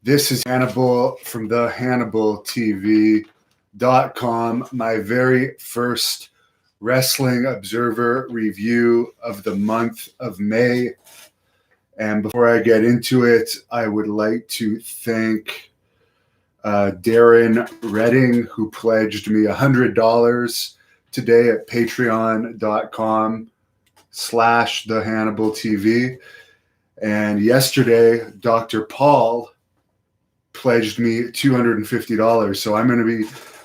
This is Hannibal from the HannibalTV.com, my very first Wrestling Observer review of the month of May. And before I get into it, I would like to thank Darren Redding, who pledged me $100 today at patreon.com/thehannibaltv. And yesterday, Dr. Paul pledged me $250. So I'm going to be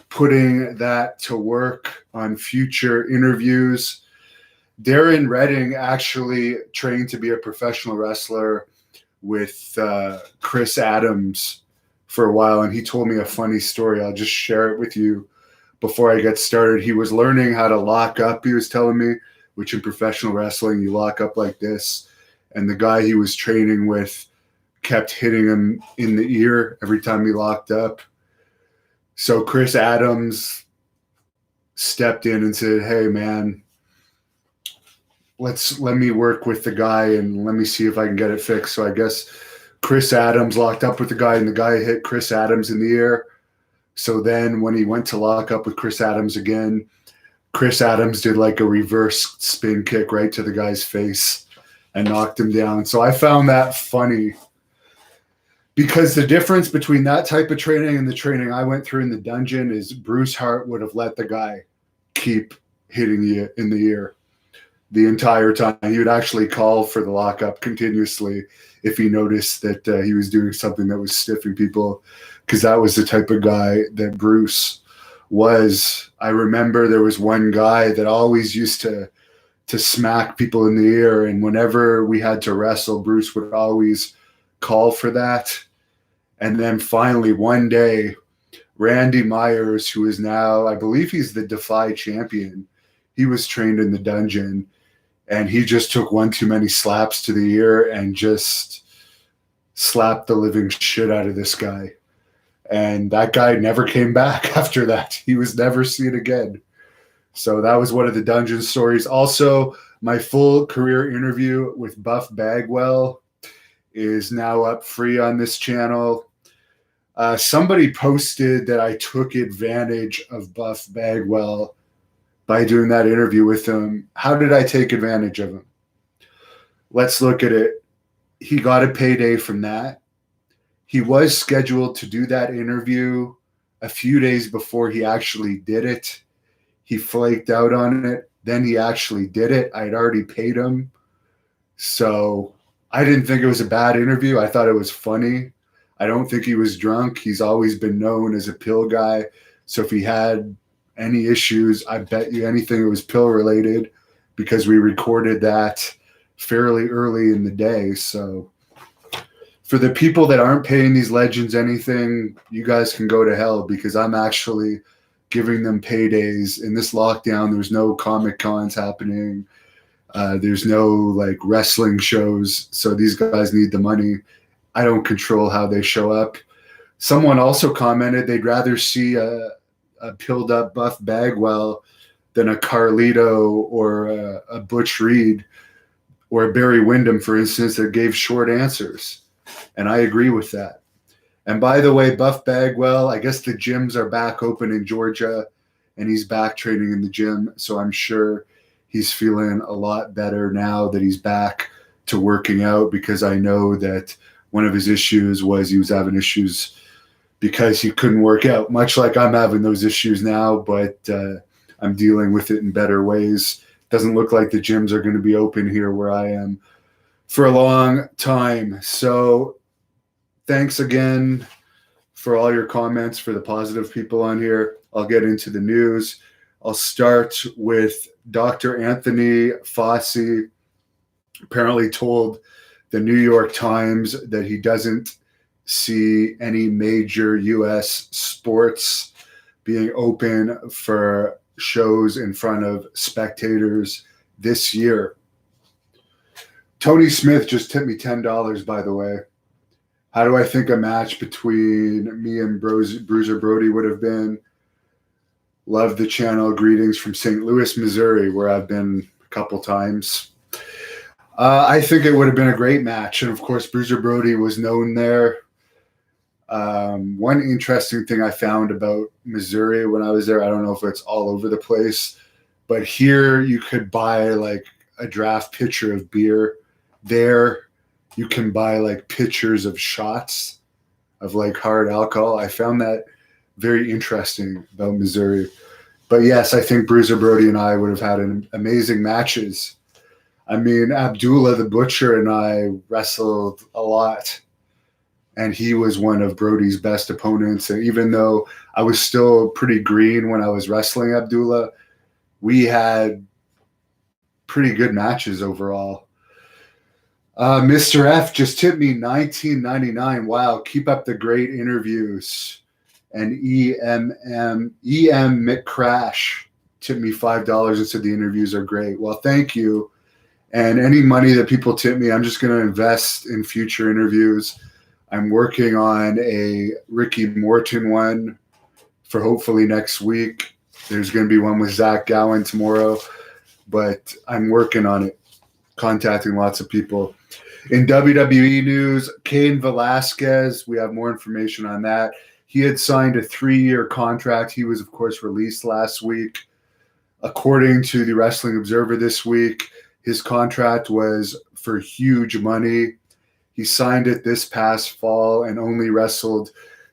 putting that to work on future interviews. Darren Redding actually trained to be a professional wrestler with Chris Adams for a while, and he told me a funny story. I'll just share it with you before I get started. He was learning how to lock up, he was telling me, which in professional wrestling, you lock up like this. And the guy he was training with kept hitting him in the ear every time he locked up. So Chris Adams stepped in and said, "Hey, man, let me work with the guy and let me see if I can get it fixed." So I guess Chris Adams locked up with the guy, and the guy hit Chris Adams in the ear. So then when he went to lock up with Chris Adams again, Chris Adams did like a reverse spin kick right to the guy's face and knocked him down. So I found that funny, because the difference between that type of training and the training I went through in the dungeon is Bruce Hart would have let the guy keep hitting you in the ear the entire time. He would actually call for the lockup continuously if he noticed that he was doing something that was stiffing people, because that was the type of guy that Bruce was. I remember there was one guy that always used to smack people in the ear, and whenever we had to wrestle, Bruce would always call for that. And then finally one day, Randy Myers, who is now, I believe he's the Defy champion, he was trained in the dungeon, and he just took one too many slaps to the ear and just slapped the living shit out of this guy. And that guy never came back after that. He was never seen again. So that was one of the dungeon stories. Also, my full career interview with Buff Bagwell is now up free on this channel. Somebody posted that I took advantage of Buff Bagwell by doing that interview with him. How did I take advantage of him? Let's look at it. He got a payday from that. He was scheduled to do that interview a few days before he actually did it. He flaked out on it. Then he actually did it. I'd already paid him. So I didn't think it was a bad interview. I thought it was funny. I don't think he was drunk. He's always been known as a pill guy. So if he had any issues, I bet you anything it was pill related, because we recorded that fairly early in the day. So for the people that aren't paying these legends anything, you guys can go to hell, because I'm actually giving them paydays. In this lockdown, there's no Comic Cons happening. There's no like wrestling shows. So these guys need the money. I don't control how they show up. Someone also commented they'd rather see a pilled up Buff Bagwell than a Carlito or a Butch Reed or a Barry Windham, for instance, that gave short answers. And I agree with that. And by the way, Buff Bagwell, I guess the gyms are back open in Georgia, and he's back training in the gym. So I'm sure he's feeling a lot better now that he's back to working out, because I know that one of his issues was he was having issues because he couldn't work out, much like I'm having those issues now, but I'm dealing with it in better ways. Doesn't look like the gyms are going to be open here where I am for a long time. So thanks again for all your comments, for the positive people on here. I'll get into the news. I'll start with Dr. Anthony Fauci apparently told the New York Times that he doesn't see any major U.S. sports being open for shows in front of spectators this year. Tony Smith just tipped me $10, by the way. How do I think a match between me and Bruiser Brody would have been? Love the channel. Greetings from St. Louis, Missouri, where I've been a couple times. I think it would have been a great match. And, of course, Bruiser Brody was known there. One interesting thing I found about Missouri when I was there, I don't know if it's all over the place, but here you could buy like a draft pitcher of beer. There you can buy like pitchers of shots of like hard alcohol. I found that very interesting about Missouri. But yes, I think Bruiser Brody and I would have had amazing matches. I mean, Abdullah the Butcher and I wrestled a lot, and he was one of Brody's best opponents. And even though I was still pretty green when I was wrestling Abdullah, we had pretty good matches overall. Mr. F just tipped me $19.99. Wow, keep up the great interviews. And EM McCrash tipped me $5 and said the interviews are great. Well, thank you. And any money that people tip me, I'm just going to invest in future interviews. I'm working on a Ricky Morton one for hopefully next week. There's going to be one with Zach Gowen tomorrow, but I'm working on it, contacting lots of people. In WWE news, Cain Velasquez, we have more information on that. He had signed a 3-year contract. He was, of course, released last week. According to the Wrestling Observer this week, his contract was for huge money. He signed it this past fall and only wrestled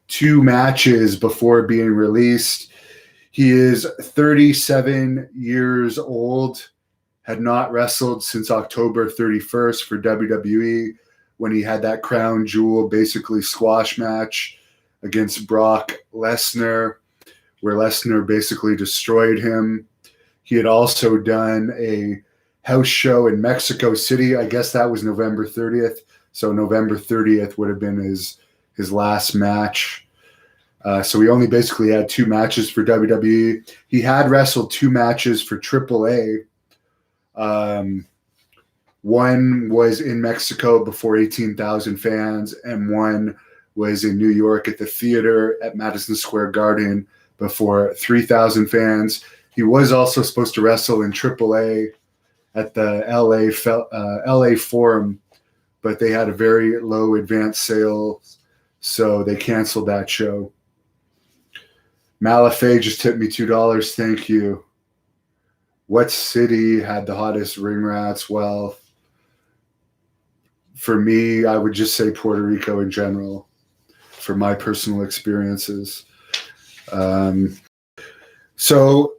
2 matches before being released. He is 37 years old, had not wrestled since October 31st for WWE when he had that crown jewel, basically squash match against Brock Lesnar, where Lesnar basically destroyed him. He had also done a house show in Mexico City. I guess that was November 30th. So November 30th would have been his last match. So he only basically had 2 matches for WWE. He had wrestled 2 matches for AAA. One was in Mexico before 18,000 fans, and one was in New York at the theater at Madison Square Garden before 3,000 fans. He was also supposed to wrestle in AAA at the LA Forum, but they had a very low advance sales, so they canceled that show. Malafay just tipped me $2. Thank you. What city had the hottest ring rats? Well, for me, I would just say Puerto Rico in general, for my personal experiences. So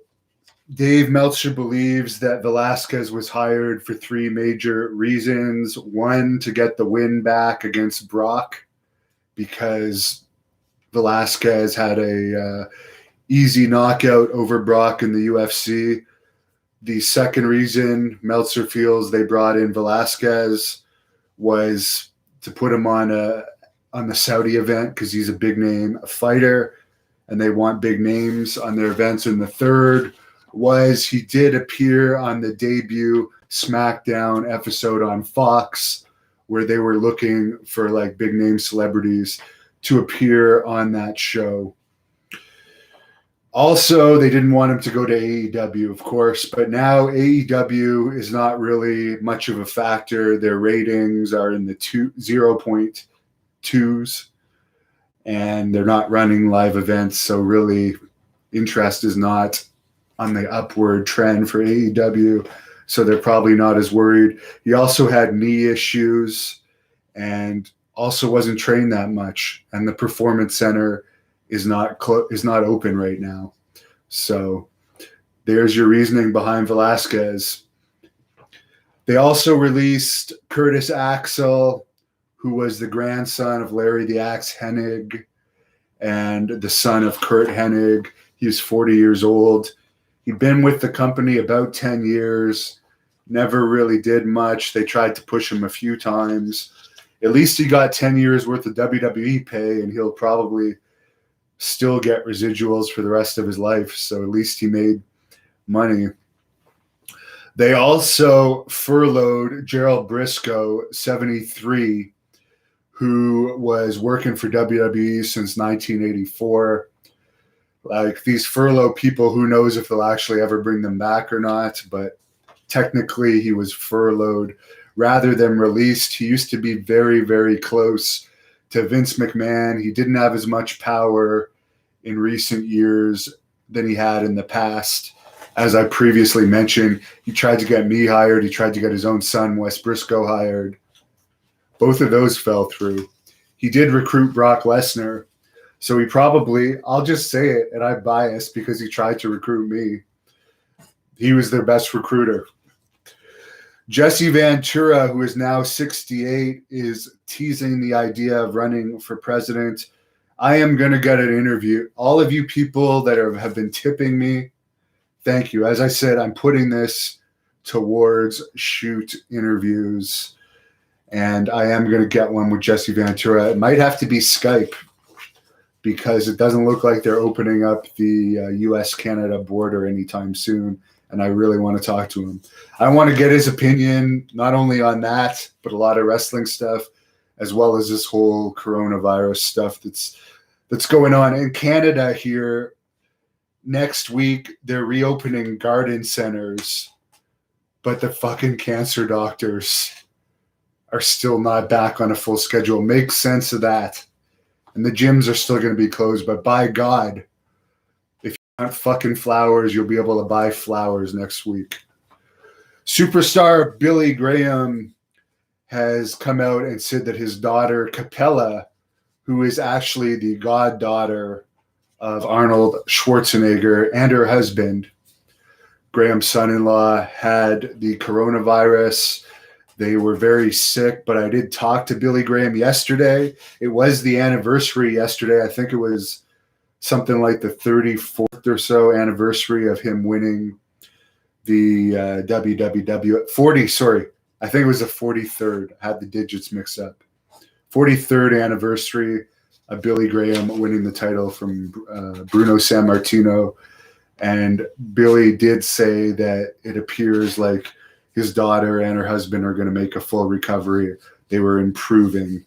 Dave Meltzer believes that Velasquez was hired for 3 major reasons. 1, to get the win back against Brock, because Velasquez had a easy knockout over Brock in the UFC. The second reason Meltzer feels they brought in Velasquez was to put him on the Saudi event, because he's a big name fighter and they want big names on their events. And the third was he did appear on the debut SmackDown episode on Fox, where they were looking for like big name celebrities to appear on that show. Also, they didn't want him to go to AEW, of course, but now AEW is not really much of a factor. Their ratings are in the 0.2s, and they're not running live events, so really interest is not on the upward trend for AEW, so they're probably not as worried. He also had knee issues and also wasn't trained that much, and the Performance Center is not open right now. So there's your reasoning behind Velasquez. They also released Curtis Axel, who was the grandson of Larry the Axe Hennig and the son of Kurt Hennig. He was 40 years old. He'd been with the company about 10 years, never really did much. They tried to push him a few times. At least he got 10 years worth of WWE pay, and he'll probably still get residuals for the rest of his life. So at least he made money. They also furloughed Gerald Briscoe, 73, who was working for WWE since 1984. Like, these furlough people, who knows if they'll actually ever bring them back or not, but technically he was furloughed rather than released. He used to be very, very close to Vince McMahon. He didn't have as much power in recent years than he had in the past. As I previously mentioned, he tried to get me hired. He tried to get his own son, Wes Briscoe, hired. Both of those fell through. He did recruit Brock Lesnar. So he probably, I'll just say it, and I'm biased because he tried to recruit me. He was their best recruiter. Jesse Ventura, who is now 68, is teasing the idea of running for president. I am going to get an interview. All of you people that have been tipping me, thank you. As I said, I'm putting this towards shoot interviews, and I am going to get one with Jesse Ventura. It might have to be Skype because it doesn't look like they're opening up the U.S.-Canada border anytime soon, and I really want to talk to him. I want to get his opinion not only on that, but a lot of wrestling stuff, as well as this whole coronavirus stuff that's going on in Canada here. Next week, they're reopening garden centers, but the fucking cancer doctors are still not back on a full schedule. Make sense of that. And the gyms are still going to be closed, but by God, if you want fucking flowers, you'll be able to buy flowers next week. Superstar Billy Graham has come out and said that his daughter, Capella, who is actually the goddaughter of Arnold Schwarzenegger and her husband, Graham's son-in-law, had the coronavirus. They were very sick, but I did talk to Billy Graham yesterday. It was the anniversary yesterday. I think it was something like the 34th or so anniversary of him winning the WWW. 40, sorry. I think it was the 43rd. I had the digits mixed up. 43rd anniversary of Billy Graham winning the title from Bruno Sammartino. And Billy did say that it appears like his daughter and her husband are going to make a full recovery. They were improving.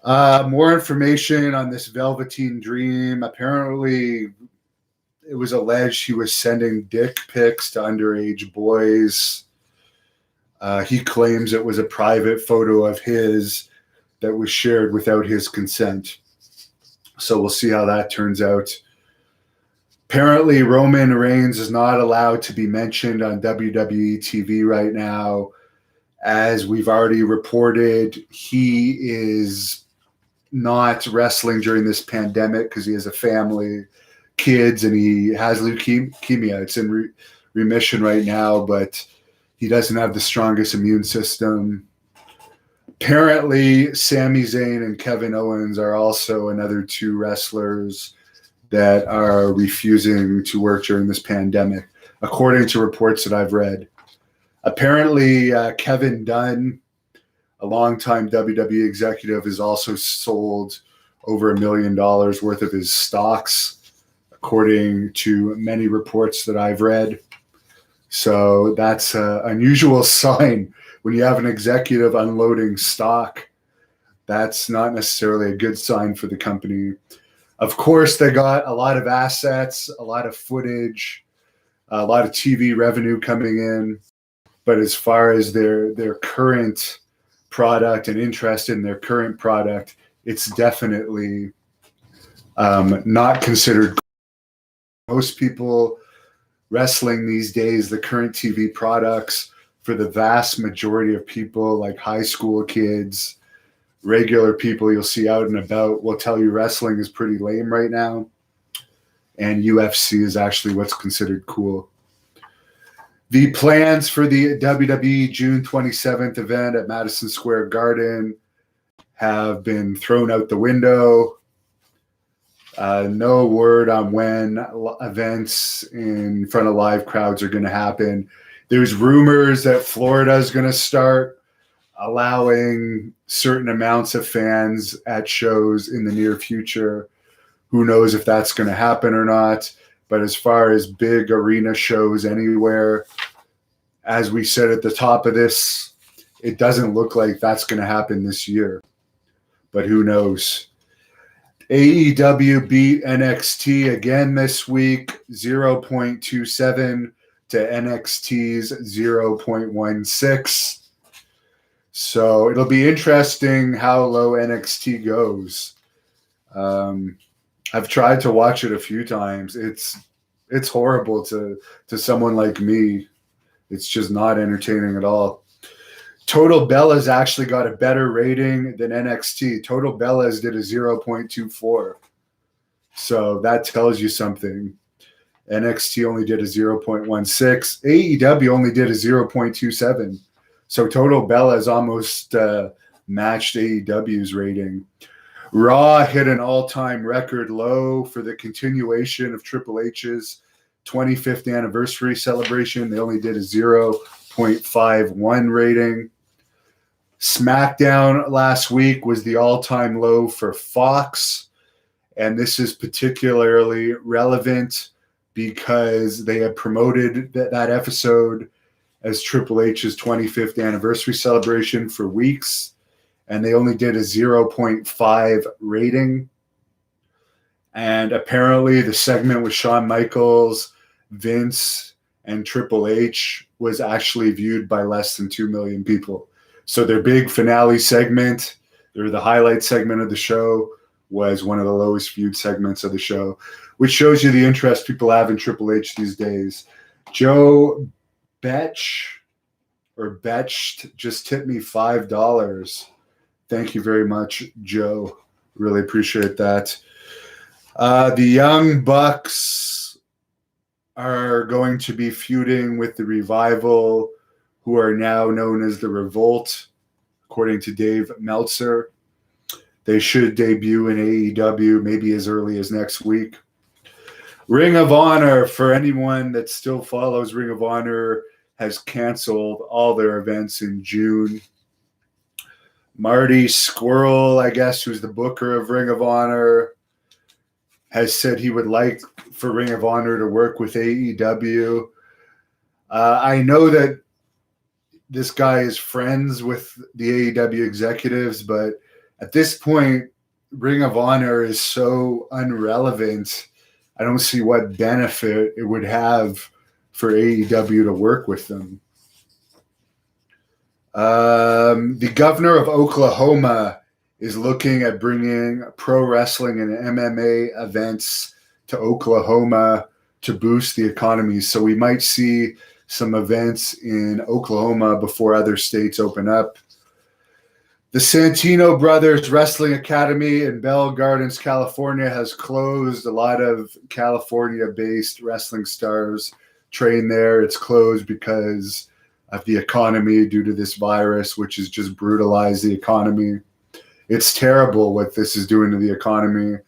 More information on this Velveteen Dream. Apparently, it was alleged he was sending dick pics to underage boys. He claims it was a private photo of his that was shared without his consent. So we'll see how that turns out. Apparently, Roman Reigns is not allowed to be mentioned on WWE TV right now. As we've already reported, he is not wrestling during this pandemic because he has a family, kids, and he has leukemia. It's in remission right now, but he doesn't have the strongest immune system. Apparently, Sami Zayn and Kevin Owens are also another two wrestlers that are refusing to work during this pandemic, according to reports that I've read. Apparently, Kevin Dunn, a longtime WWE executive, has also sold over $1 million worth of his stocks, according to many reports that I've read. So that's an unusual sign when you have an executive unloading stock. That's not necessarily a good sign for the company. Of course, they got a lot of assets, a lot of footage, a lot of TV revenue coming in. But as far as their current product and interest in their current product, it's definitely not considered. Most people wrestling these days, the current TV products, for the vast majority of people, like high school kids, regular people you'll see out and about, will tell you wrestling is pretty lame right now. And UFC is actually what's considered cool. The plans for the WWE June 27th event at Madison Square Garden have been thrown out the window. No word on when events in front of live crowds are going to happen. There's rumors that Florida is going to start allowing certain amounts of fans at shows in the near future. Who knows if that's going to happen or not. But as far as big arena shows anywhere, as we said at the top of this, it doesn't look like that's going to happen this year. But who knows? AEW beat NXT again this week, 0.27 to NXT's 0.16. So it'll be interesting how low NXT goes. I've tried to watch it a few times. It's horrible to someone like me. It's just not entertaining at all. Total Bellas actually got a better rating than NXT. Total Bellas did a 0.24. So that tells you something. NXT only did a 0.16. AEW only did a 0.27. So Total Bellas almost matched AEW's rating. Raw hit an all-time record low for the continuation of Triple H's 25th anniversary celebration. They only did a 0.51 rating. SmackDown last week was the all-time low for Fox, and this is particularly relevant because they had promoted that episode as Triple H's 25th anniversary celebration for weeks, and they only did a 0.5 rating. And apparently the segment with Shawn Michaels, Vince, and Triple H was actually viewed by less than 2 million people. So their big finale segment, or the highlight segment of the show, was one of the lowest viewed segments of the show, which shows you the interest people have in Triple H these days. Joe Betched just tipped me $5. Thank you very much, Joe. Really appreciate that. The Young Bucks are going to be feuding with the Revival, who are now known as the Revolt, according to Dave Meltzer. They should debut in AEW maybe as early as next week. Ring of Honor, for anyone that still follows Ring of Honor, has canceled all their events in June. Marty Squirrel, I guess, who's the booker of Ring of Honor, has said he would like for Ring of Honor to work with AEW. I know that this guy is friends with the AEW executives, but at this point, Ring of Honor is so irrelevant. I don't see what benefit it would have for AEW to work with them. The governor of Oklahoma is looking at bringing pro wrestling and MMA events to Oklahoma to boost the economy. So we might see some events in Oklahoma before other states open up. The Santino Brothers Wrestling Academy in Bell Gardens, California, has closed. A lot of California-based wrestling stars train there. It's closed because of the economy due to this virus, which has just brutalized the economy. It's terrible what this is doing to the economy,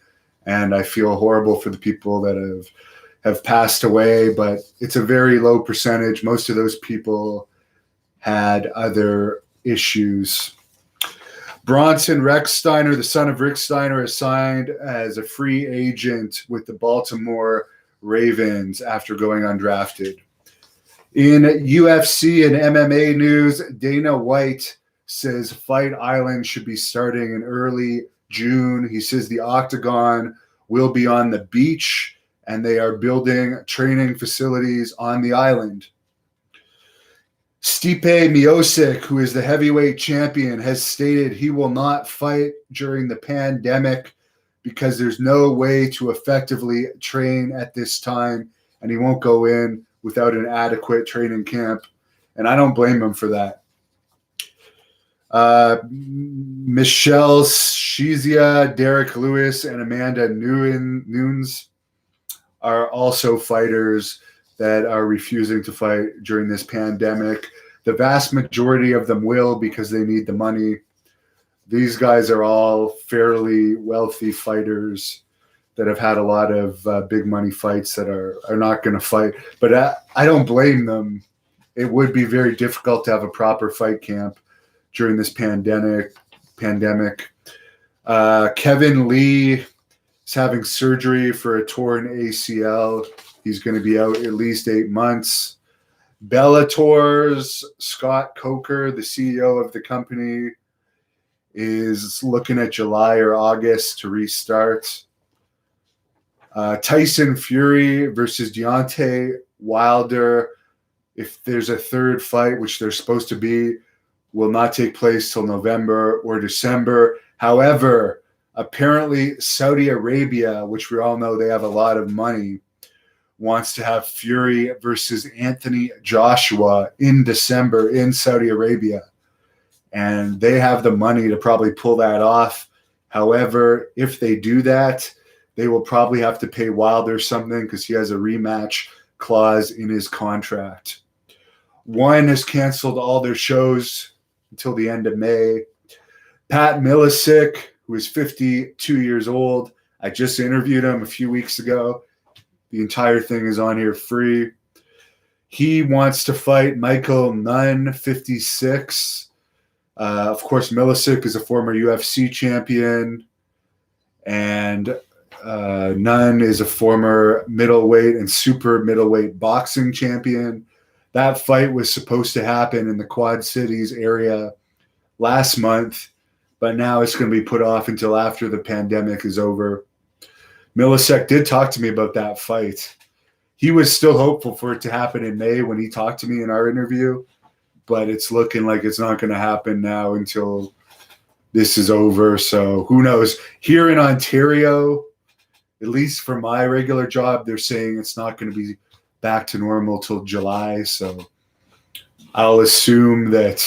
and I feel horrible for the people that have passed away, but it's a very low percentage. Most of those people had other issues. Bronson Recksteiner, the son of Rick Steiner, is signed as a free agent with the Baltimore Ravens after going undrafted. In UFC and MMA news, Dana White says Fight Island should be starting in early June. He says the Octagon will be on the beach, and they are building training facilities on the island. Stipe Miocic, who is the heavyweight champion, has stated he will not fight during the pandemic because there's no way to effectively train at this time, and he won't go in without an adequate training camp, and I don't blame him for that. Michelle Shizia, Derrick Lewis, and Amanda Nunes are also fighters that are refusing to fight during this pandemic. The vast majority of them will because they need the money. These guys are all fairly wealthy fighters that have had a lot of big money fights that are not going to fight. But I don't blame them. It would be very difficult to have a proper fight camp during this pandemic. Kevin Lee is having surgery for a torn ACL. He's going to be out at least 8 months. Bellator's Scott Coker, the CEO of the company, is looking at July or August to restart. Tyson Fury versus Deontay Wilder. If there's a third fight, which there's supposed to be, will not take place till November or December. However, apparently Saudi Arabia, which we all know they have a lot of money, wants to have Fury versus Anthony Joshua in December in Saudi Arabia. And they have the money to probably pull that off. However, if they do that, they will probably have to pay Wilder something because he has a rematch clause in his contract. One has canceled all their shows until the end of May. Pat Milicic, who is 52 years old, I just interviewed him a few weeks ago. The entire thing is on here free. He wants to fight Michael Nunn, 56. Of course, Milicic is a former UFC champion, and Nunn is a former middleweight and super middleweight boxing champion. That fight was supposed to happen in the Quad Cities area last month, but now it's going to be put off until after the pandemic is over. Milicic did talk to me about that fight. He was still hopeful for it to happen in May when he talked to me in our interview, but it's looking like it's not going to happen now until this is over. So who knows? Here in Ontario, at least for my regular job, they're saying it's not going to be back to normal till July. So I'll assume that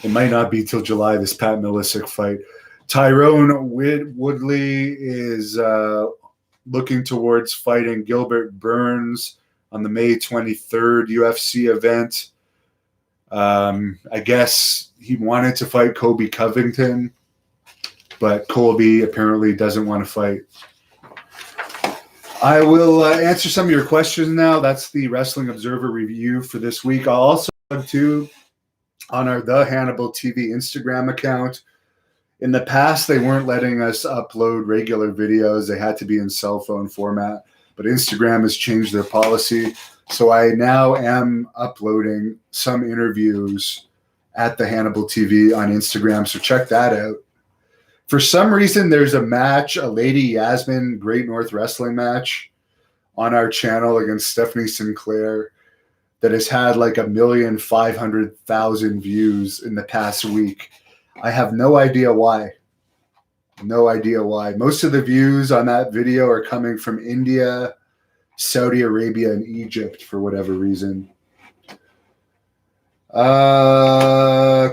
it might not be till July, this Pat Milicic fight. Tyrone Woodley is looking towards fighting Gilbert Burns on the May 23rd UFC event. I guess he wanted to fight Colby Covington, but Colby apparently doesn't want to fight. I will answer some of your questions now. That's the Wrestling Observer review for this week. I'll also have to on our The Hannibal TV Instagram account. In the past, they weren't letting us upload regular videos. They had to be in cell phone format, but Instagram has changed their policy. So I now am uploading some interviews at the Hannibal TV on Instagram. So check that out. For some reason, there's a match, a Lady Yasmin Great North Wrestling match on our channel against Stephanie Sinclair that has had like 1,500,000 views in the past week. I have no idea why. No idea why. Most of the views on that video are coming from India, Saudi Arabia, and Egypt for whatever reason.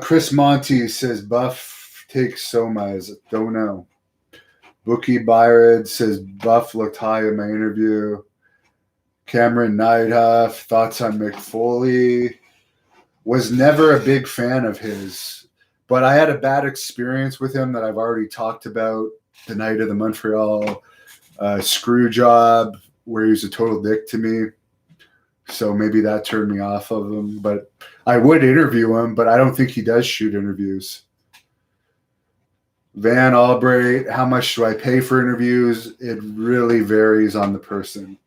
Chris Monty says Buff takes Somas. Don't know. Bookie Byron says Buff looked high in my interview. Cameron Neidhoff, thoughts on Mick Foley. Was never a big fan of his, but I had a bad experience with him that I've already talked about the night of the Montreal screw job where he was a total dick to me. So maybe that turned me off of him. But I would interview him, but I don't think he does shoot interviews. Van Albright, how much do I pay for interviews? It really varies on the person.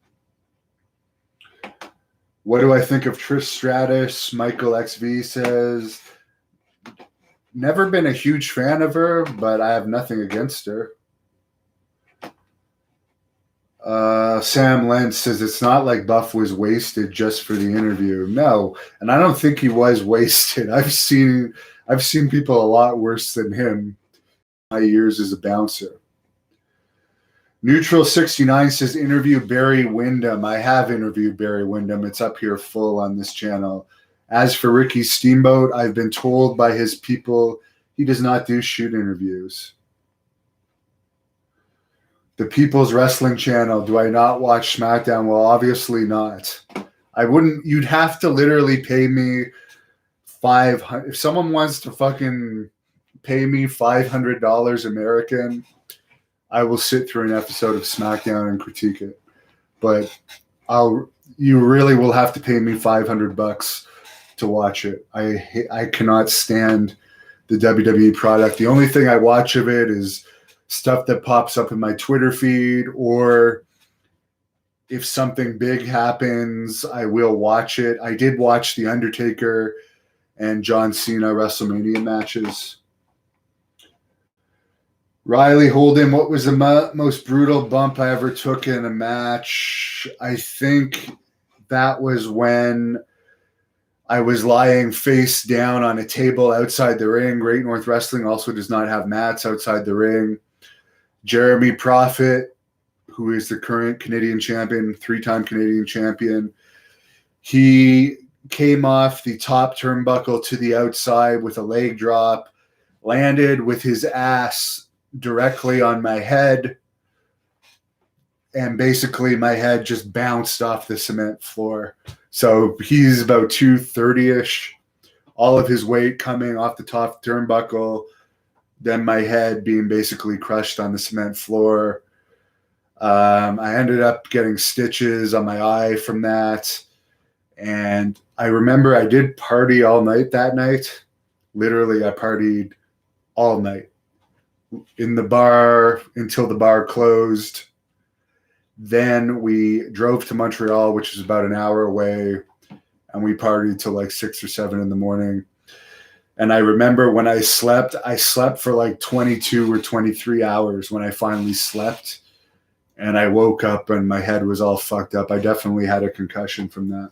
What do I think of Trish Stratus? Michael XV says, never been a huge fan of her, but I have nothing against her. Sam Lentz says it's not like Buff was wasted just for the interview. No, and I don't think he was wasted. I've seen people a lot worse than him in my years as a bouncer. Neutral 69 says interview Barry Windham. I have interviewed Barry Windham. It's up here full on this channel. As for Ricky Steamboat, I've been told by his people he does not do shoot interviews. The People's Wrestling Channel. Do I not watch SmackDown? Well, obviously not. I wouldn't. You'd have to literally pay me $500. If someone wants to fucking pay me $500 American, I will sit through an episode of SmackDown and critique it. But you really will have to pay me $500 to watch it. I cannot stand the WWE product. The only thing I watch of it is stuff that pops up in my Twitter feed, or if something big happens, I will watch it. I did watch The Undertaker and John Cena WrestleMania matches. Riley Holden, what was the most brutal bump I ever took in a match? I think that was when I was lying face down on a table outside the ring. Great North Wrestling also does not have mats outside the ring. Jeremy Prophet, who is the current Canadian champion, 3-time Canadian champion, he came off the top turnbuckle to the outside with a leg drop, landed with his ass directly on my head, and basically my head just bounced off the cement floor. So he's about 230-ish, all of his weight coming off the top turnbuckle, then my head being basically crushed on the cement floor. I ended up getting stitches on my eye from that. And I remember I did party all night that night. Literally, I partied all night in the bar until the bar closed. Then we drove to Montreal, which is about an hour away, and we partied till like 6 or 7 in the morning. And I remember when I slept for like 22 or 23 hours when I finally slept. And I woke up and my head was all fucked up. I definitely had a concussion from that.